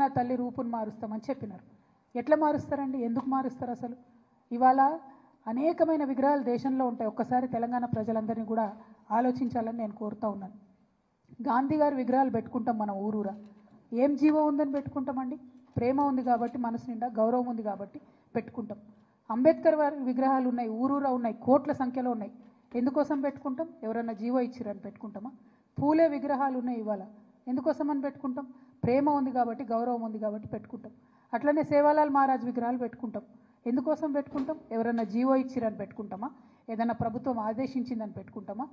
తెలంగాణ తల్లి రూపును మారుస్తామని చెప్పినారు. ఎట్లా మారుస్తారండి? ఎందుకు మారుస్తారు అసలు? ఇవాళ అనేకమైన విగ్రహాలు దేశంలో ఉంటాయి. ఒక్కసారి తెలంగాణ ప్రజలందరినీ కూడా ఆలోచించాలని నేను కోరుతా ఉన్నాను. గాంధీ గారి విగ్రహాలు పెట్టుకుంటాం మనం ఊరూరా. ఏం జీవం ఉందని పెట్టుకుంటామండి? ప్రేమ ఉంది కాబట్టి, మనసు నిండా గౌరవం ఉంది కాబట్టి పెట్టుకుంటాం. అంబేద్కర్ వారి విగ్రహాలు ఉన్నాయి, ఊరూరా ఉన్నాయి, కోట్ల సంఖ్యలో ఉన్నాయి. ఎందుకోసం పెట్టుకుంటాం? ఎవరన్నా జీవో ఇచ్చిరని పెట్టుకుంటామా? పూలే విగ్రహాలు ఉన్నాయి ఇవాళ, ఎందుకోసం అని పెట్టుకుంటాం? ప్రేమ ఉంది కాబట్టి, గౌరవం ఉంది కాబట్టి పెట్టుకుంటాం. అట్లనే సేవాలాల్ మహారాజ్ విగ్రహాలు పెట్టుకుంటాం. ఎందుకోసం పెట్టుకుంటాం? ఎవరన్నా జీవో ఇచ్చిరని పెట్టుకుంటామా? ఏదైనా ప్రభుత్వం ఆదేశించిందని పెట్టుకుంటామా?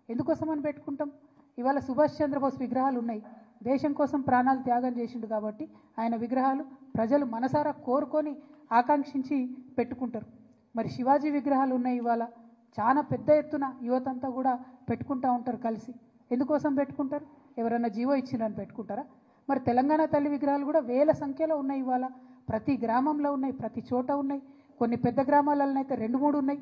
ఎందుకోసం అని పెట్టుకుంటాం? ఇవాళ సుభాష్ చంద్రబోస్ విగ్రహాలు ఉన్నాయి. దేశం కోసం ప్రాణాలు త్యాగం చేసిండు కాబట్టి ఆయన విగ్రహాలు ప్రజలు మనసారా కోరుకొని ఆకాంక్షించి పెట్టుకుంటారు. మరి శివాజీ విగ్రహాలు ఉన్నాయి ఇవాళ, చాలా పెద్ద ఎత్తున యువతంతా కూడా పెట్టుకుంటూ ఉంటారు కలిసి. ఎందుకోసం పెట్టుకుంటారు? ఎవరన్నా జీవో ఇచ్చిరని పెట్టుకుంటారా? మరి తెలంగాణ తల్లి విగ్రహాలు కూడా వేల సంఖ్యలో ఉన్నాయి ఇవాళ, ప్రతి గ్రామంలో ఉన్నాయి, ప్రతి చోట ఉన్నాయి. కొన్ని పెద్ద గ్రామాలలో అయితే 2-3 ఉన్నాయి.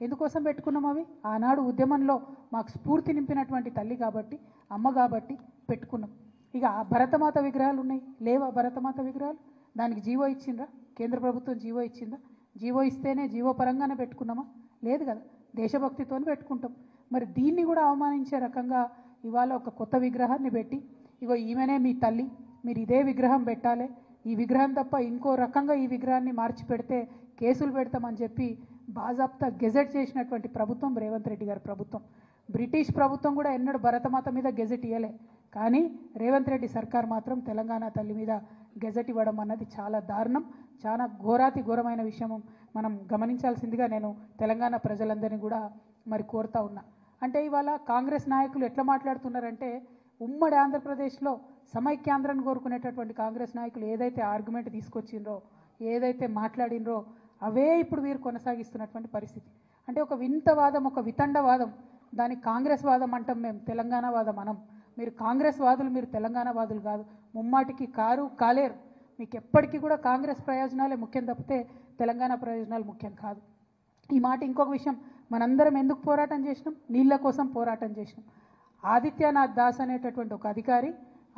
ఎందుకోసం పెట్టుకున్నాం అవి? ఆనాడు ఉద్యమంలో మాకు స్ఫూర్తి నింపినటువంటి తల్లి కాబట్టి, అమ్మ కాబట్టి పెట్టుకున్నాం. ఇక ఆ భరతమాత విగ్రహాలు ఉన్నాయి, లేవా భరతమాత విగ్రహాలు? దానికి జీవో ఇచ్చిండ్రా? కేంద్ర ప్రభుత్వం జీవో ఇచ్చిందా? జీవో ఇస్తేనే జీవో పరంగానే పెట్టుకున్నామా? లేదు కదా, దేశభక్తితో పెట్టుకుంటాం. మరి దీన్ని కూడా అవమానించే రకంగా ఇవాళ ఒక కొత్త విగ్రహాన్ని పెట్టి, ఇగో ఈమెనే మీ తల్లి, మీరు ఇదే విగ్రహం పెట్టాలి, ఈ విగ్రహం తప్ప ఇంకో రకంగా ఈ విగ్రహాన్ని మార్చి పెడితే కేసులు పెడతామని చెప్పి బాజాప్తా గెజెట్ చేసినటువంటి ప్రభుత్వం రేవంత్ రెడ్డి గారి ప్రభుత్వం. బ్రిటిష్ ప్రభుత్వం కూడా ఎన్నడూ భరతమాత మీద గెజెట్ ఇవ్వలే, కానీ రేవంత్ రెడ్డి సర్కార్ మాత్రం తెలంగాణ తల్లి మీద గెజెట్ ఇవ్వడం అన్నది చాలా దారుణం, చాలా ఘోరాతి ఘోరమైన విషయం. మనం గమనించాల్సిందిగా నేను తెలంగాణ ప్రజలందరినీ కూడా మరి కోరుతా ఉన్నా. అంటే ఇవాళ కాంగ్రెస్ నాయకులు ఎట్లా మాట్లాడుతున్నారంటే, ఉమ్మడి ఆంధ్రప్రదేశ్లో సమైక్యాంధ్రాన్ని కోరుకునేటటువంటి కాంగ్రెస్ నాయకులు ఏదైతే ఆర్గ్యుమెంట్ తీసుకొచ్చిండ్రో, ఏదైతే మాట్లాడినరో అవే ఇప్పుడు వీరు కొనసాగిస్తున్నటువంటి పరిస్థితి. అంటే ఒక వింతవాదం, ఒక వితండవాదం, దానికి కాంగ్రెస్ వాదం అంటాం మేము, తెలంగాణ వాదం అనం. మీరు కాంగ్రెస్ వాదులు, మీరు తెలంగాణ వాదులు కాదు, ముమ్మాటికి కారు కాలేరు. మీకు ఎప్పటికీ కూడా కాంగ్రెస్ ప్రయోజనాలే ముఖ్యం తప్పితే తెలంగాణ ప్రయోజనాలు ముఖ్యం కాదు. ఈ మాట ఇంకొక విషయం, మనందరం ఎందుకు పోరాటం చేసినాం? నీళ్ళ కోసం పోరాటం చేసినాం. ఆదిత్యనాథ్ దాస్ అనేటటువంటి ఒక అధికారి,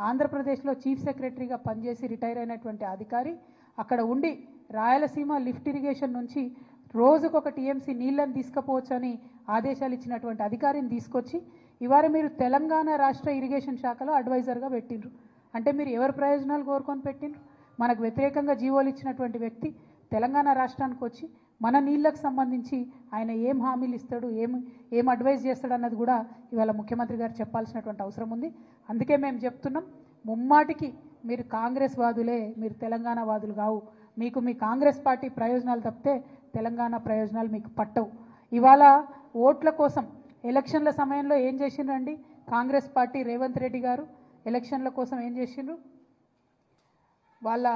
ఆంధ్రప్రదేశ్లో చీఫ్ సెక్రటరీగా పనిచేసి రిటైర్ అయినటువంటి అధికారి, అక్కడ ఉండి రాయలసీమ లిఫ్ట్ ఇరిగేషన్ నుంచి రోజుకొక టీఎంసీ నీళ్ళని తీసుకుపోవచ్చని ఆదేశాలు ఇచ్చినటువంటి అధికారిని తీసుకొచ్చి ఇవాళ మీరు తెలంగాణ రాష్ట్ర ఇరిగేషన్ శాఖలో అడ్వైజర్గా పెట్టిండ్రు. అంటే మీరు ఎవరి ప్రయోజనాలు కోరుకొని పెట్టిండ్రు? మనకు వ్యతిరేకంగా జీవోలు ఇచ్చినటువంటి వ్యక్తి తెలంగాణ రాష్ట్రానికి వచ్చి మన నీళ్ళకు సంబంధించి ఆయన ఏం హామీలు ఇస్తాడు, ఏం అడ్వైజ్ చేస్తాడు అన్నది కూడా ఇవాళ ముఖ్యమంత్రి గారు చెప్పాల్సినటువంటి అవసరం ఉంది. అందుకే మేము చెప్తున్నాం, ముమ్మాటికి మీరు కాంగ్రెస్ వాదులే, మీరు తెలంగాణ వాదులు కావు. మీకు మీ కాంగ్రెస్ పార్టీ ప్రయోజనాలు తప్పితే తెలంగాణ ప్రయోజనాలు మీకు పట్టవు. ఇవాళ ఓట్ల కోసం ఎలక్షన్ల సమయంలో ఏం చేసిండ్రండి కాంగ్రెస్ పార్టీ? రేవంత్ రెడ్డి గారు ఎలక్షన్ల కోసం ఏం చేసిండ్రు? వాళ్ళ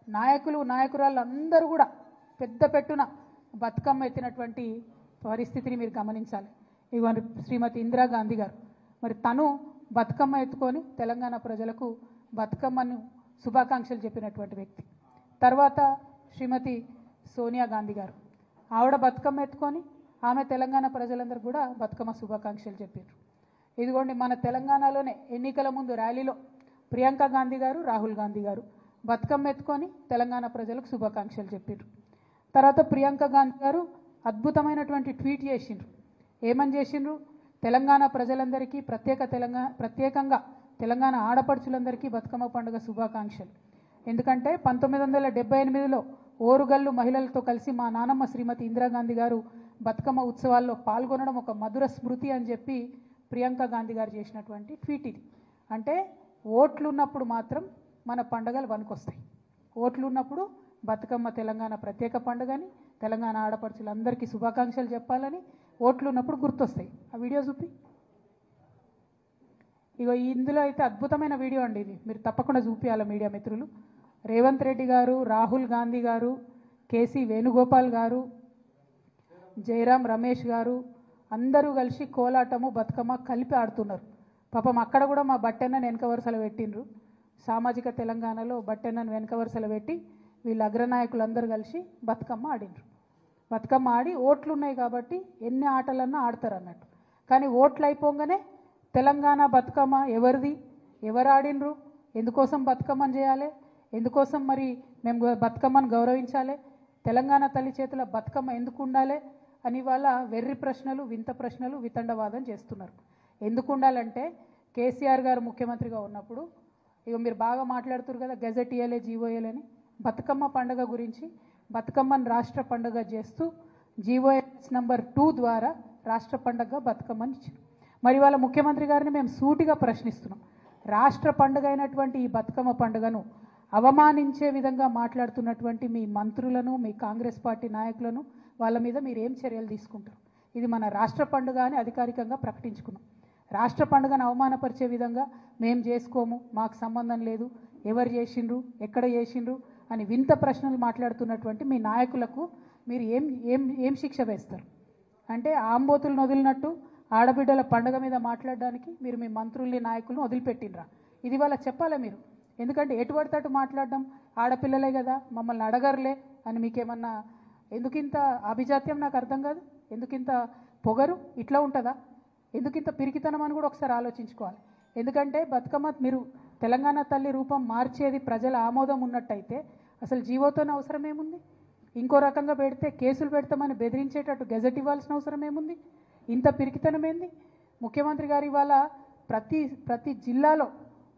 నాయకులు నాయకురాళ్ళు అందరూ కూడా పెద్ద పెట్టున బతుకమ్మ ఎత్తినటువంటి పరిస్థితిని మీరు గమనించాలి. ఇవన్నీ శ్రీమతి ఇందిరాగాంధీ గారు, మరి తను బతుకమ్మ ఎత్తుకొని తెలంగాణ ప్రజలకు బతుకమ్మను శుభాకాంక్షలు చెప్పినటువంటి వ్యక్తి. తర్వాత శ్రీమతి సోనియా గాంధీ గారు, ఆవిడ బతుకమ్మ ఎత్తుకొని ఆమె తెలంగాణ ప్రజలందరూ కూడా బతుకమ్మ శుభాకాంక్షలు చెప్పారు. ఇదిగోండి మన తెలంగాణలోనే ఎన్నికల ముందు ర్యాలీలో ప్రియాంక గాంధీ గారు, రాహుల్ గాంధీ గారు బతుకమ్మ ఎత్తుకొని తెలంగాణ ప్రజలకు శుభాకాంక్షలు చెప్పారు. తర్వాత ప్రియాంక గాంధీ గారు అద్భుతమైనటువంటి ట్వీట్ చేసిండ్రు. ఏమని చేసిండ్రు? తెలంగాణ ప్రజలందరికీ ప్రత్యేకంగా తెలంగాణ ఆడపడుచులందరికీ బతుకమ్మ పండుగ శుభాకాంక్షలు. ఎందుకంటే 1978లో ఓరుగల్లు మహిళలతో కలిసి మా నానమ్మ శ్రీమతి ఇందిరాగాంధీ గారు బతుకమ్మ ఉత్సవాల్లో పాల్గొనడం ఒక మధుర స్మృతి అని చెప్పి ప్రియాంక గాంధీ గారు చేసినటువంటి ట్వీట్ ఇది. అంటే ఓట్లు ఉన్నప్పుడు మాత్రం మన పండుగలు వనుకొస్తాయి. ఓట్లు ఉన్నప్పుడు బతుకమ్మ తెలంగాణ ప్రత్యేక పండుగని, తెలంగాణ ఆడపడుచులందరికీ శుభాకాంక్షలు చెప్పాలని ఓట్లు ఉన్నప్పుడు గుర్తొస్తాయి. ఆ వీడియో చూపి. ఇగో ఇందులో అయితే అద్భుతమైన వీడియో అండి ఇది, మీరు తప్పకుండా చూపించాలి మీడియా మిత్రులు. రేవంత్ రెడ్డి గారు, రాహుల్ గాంధీ గారు, కేసీ వేణుగోపాల్ గారు, జయరాం రమేష్ గారు అందరూ కలిసి కోలాటము బతుకమ్మ కలిపి ఆడుతున్నారు. పాపం అక్కడ కూడా మా బట్టెన్నను వెనక వరుసలు పెట్టిండ్రు. సామాజిక తెలంగాణలో బట్టెన్నను వెనక వరుసలు పెట్టి వీళ్ళ అగ్రనాయకులందరూ కలిసి బతుకమ్మ ఆడిండ్రు. బతుకమ్మ ఆడి ఓట్లు ఉన్నాయి కాబట్టి ఎన్ని ఆటలన్నా ఆడతారు అన్నట్టు. కానీ ఓట్లు అయిపోగానే తెలంగాణ బతుకమ్మ ఎవరిది, ఎవరు ఆడినరు, ఎందుకోసం బతుకమ్మని చేయాలి, ఎందుకోసం మరి మేము బతుకమ్మను గౌరవించాలి, తెలంగాణ తల్లి చేతుల బతుకమ్మ ఎందుకు ఉండాలి అని వాళ్ళ వెర్రి ప్రశ్నలు, వింత ప్రశ్నలు, వితండవాదం చేస్తున్నారు. ఎందుకు ఉండాలంటే కేసీఆర్ గారు ముఖ్యమంత్రిగా ఉన్నప్పుడు ఇక మీరు బాగా మాట్లాడుతున్నారు కదా, గెజెట్ ఇయ్యలే, జీవో ఇయ్యలేని బతుకమ్మ పండుగ గురించి బతుకమ్మను రాష్ట్ర పండుగ చేస్తూ జీవోఎస్ నంబర్ 2 ద్వారా రాష్ట్ర పండుగ బతుకమ్మని ఇచ్చారు. మరి వాళ్ళ ముఖ్యమంత్రి గారిని మేము సూటిగా ప్రశ్నిస్తున్నాం. రాష్ట్ర పండుగ అయినటువంటి ఈ బతుకమ్మ పండుగను అవమానించే విధంగా మాట్లాడుతున్నటువంటి మీ మంత్రులను, మీ కాంగ్రెస్ పార్టీ నాయకులను వాళ్ళ మీద మీరు ఏం చర్యలు తీసుకుంటారు? ఇది మన రాష్ట్ర పండుగ అని అధికారికంగా ప్రకటించుకున్నాం. రాష్ట్ర పండుగను అవమానపరిచే విధంగా మేము చేసుకోము, మాకు సంబంధం లేదు, ఎవరు చేసిండ్రు, ఎక్కడ చేసిండ్రు అని వింత ప్రశ్నలు మాట్లాడుతున్నటువంటి మీ నాయకులకు మీరు ఏం ఏం ఏం శిక్ష వేస్తారు? అంటే ఆంబోతులను వదిలినట్టు ఆడబిడ్డల పండుగ మీద మాట్లాడడానికి మీరు మీ మంత్రుల్ని, నాయకులను వదిలిపెట్టినరా? ఇది వాళ్ళ చెప్పాలి మీరు. ఎందుకంటే ఎటు పడితే మాట్లాడడం, ఆడపిల్లలే కదా మమ్మల్ని అడగర్లే అని మీకేమన్నా ఎందుకింత అభిజాత్యం నాకు అర్థం కాదు. ఎందుకింత పొగరు? ఇట్లా ఉంటుందా? ఎందుకింత పిరికితనం అని కూడా ఒకసారి ఆలోచించుకోవాలి. ఎందుకంటే బతుకమ్మ మీరు తెలంగాణ తల్లి రూపం మార్చేది ప్రజల ఆమోదం ఉన్నట్టయితే అసలు జీవోతోనే అవసరం ఏముంది? ఇంకో రకంగా పెడితే కేసులు పెడతామని బెదిరించేటట్టు గెజెట్ ఇవ్వాల్సిన అవసరం ఏముంది? ఇంత పిరికితనం ఏంది? ముఖ్యమంత్రి గారు ఇవాళ ప్రతి జిల్లాలో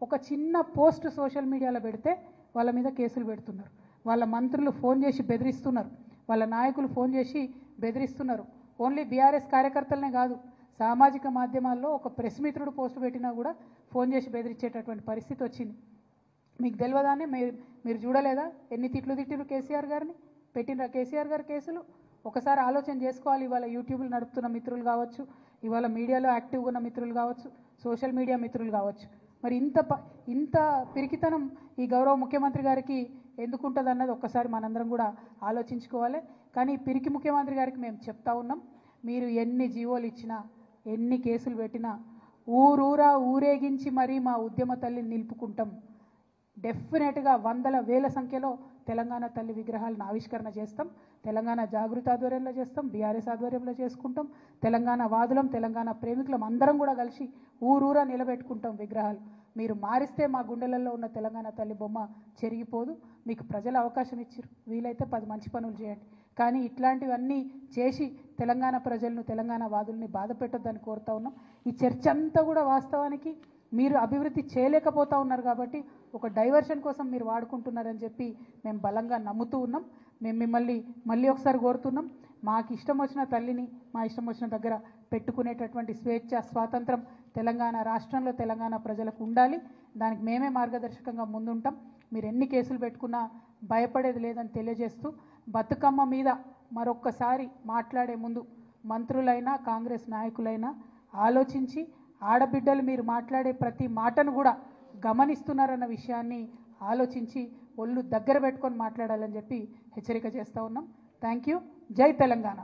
ఒక చిన్న పోస్ట్ సోషల్ మీడియాలో పెడితే వాళ్ళ మీద కేసులు పెడుతున్నారు. వాళ్ళ మంత్రులు ఫోన్ చేసి బెదిరిస్తున్నారు, వాళ్ళ నాయకులు ఫోన్ చేసి బెదిరిస్తున్నారు. ఓన్లీ బీఆర్ఎస్ కార్యకర్తలనే కాదు, సామాజిక మాధ్యమాల్లో ఒక ప్రెస్ మిత్రుడు పోస్ట్ పెట్టినా కూడా ఫోన్ చేసి బెదిరించేటటువంటి పరిస్థితి వచ్చింది. మీకు తెలియదానే మీరు చూడలేదా ఎన్ని తిట్లు తిట్టిరు కేసీఆర్ గారిని? పెట్టినరా కేసీఆర్ గారు కేసులు? ఒకసారి ఆలోచన చేసుకోవాలి. ఇవాళ యూట్యూబ్లు నడుపుతున్న మిత్రులు కావచ్చు, ఇవాళ మీడియాలో యాక్టివ్గా ఉన్న మిత్రులు కావచ్చు, సోషల్ మీడియా మిత్రులు కావచ్చు, మరి ఇంత పిరికితనం ఈ గౌరవ ముఖ్యమంత్రి గారికి ఎందుకుంటుంది అన్నది ఒక్కసారి మనందరం కూడా ఆలోచించుకోవాలి. కానీ పిరికి ముఖ్యమంత్రి గారికి మేము చెప్తా ఉన్నాం, మీరు ఎన్ని జీవోలు ఇచ్చినా, ఎన్ని కేసులు పెట్టినా ఊరూరా ఊరేగించి మరీ మా ఉద్యమ తల్లిని నిలుపుకుంటాం. డెఫినెట్గా వందల వేల సంఖ్యలో తెలంగాణ తల్లి విగ్రహాలను ఆవిష్కరణ చేస్తాం. తెలంగాణ జాగృతి ఆధ్వర్యంలో చేస్తాం, బీఆర్ఎస్ ఆధ్వర్యంలో చేసుకుంటాం. తెలంగాణ వాదులం, తెలంగాణ ప్రేమికులం అందరం కూడా కలిసి ఊరూరా నిలబెట్టుకుంటాం విగ్రహాలు. మీరు మారిస్తే మా గుండెలలో ఉన్న తెలంగాణ తల్లి బొమ్మ చెరిగిపోదు. మీకు ప్రజలు అవకాశం ఇచ్చారు, వీలైతే 10 మంచి పనులు చేయండి. కానీ ఇట్లాంటివన్నీ చేసి తెలంగాణ ప్రజలను, తెలంగాణ వాదుల్ని బాధ పెట్టొద్దని కోరుతా ఉన్నాం. ఈ చర్చ అంతా కూడా వాస్తవానికి మీరు అభివృద్ధి చేయలేకపోతూ ఉన్నారు కాబట్టి ఒక డైవర్షన్ కోసం మీరు వాడుకుంటున్నారని చెప్పి మేము బలంగా నమ్ముతూ ఉన్నాం. మేము మిమ్మల్ని మళ్ళీ ఒకసారి కోరుతున్నాం, మాకు ఇష్టం వచ్చిన తల్లిని మా ఇష్టం వచ్చిన దగ్గర పెట్టుకునేటటువంటి స్వేచ్ఛ, స్వాతంత్రం తెలంగాణ రాష్ట్రంలో తెలంగాణ ప్రజలకు ఉండాలి. దానికి మేమే మార్గదర్శకంగా ముందుంటాం. మీరు ఎన్ని కేసులు పెట్టుకున్నా భయపడేది లేదని తెలియజేస్తూ, బతుకమ్మ మీద మరొక్కసారి మాట్లాడే ముందు మంత్రులైనా, కాంగ్రెస్ నాయకులైనా ఆలోచించి ఆడబిడ్డలు మీరు మాట్లాడే ప్రతి మాటను కూడా గమనిస్తున్నారన్న విషయాన్ని ఆలోచించి ఒళ్ళు దగ్గర పెట్టుకొని మాట్లాడాలని చెప్పి హెచ్చరిక చేస్తూ ఉన్నాం. Thank you. జై తెలంగాణ.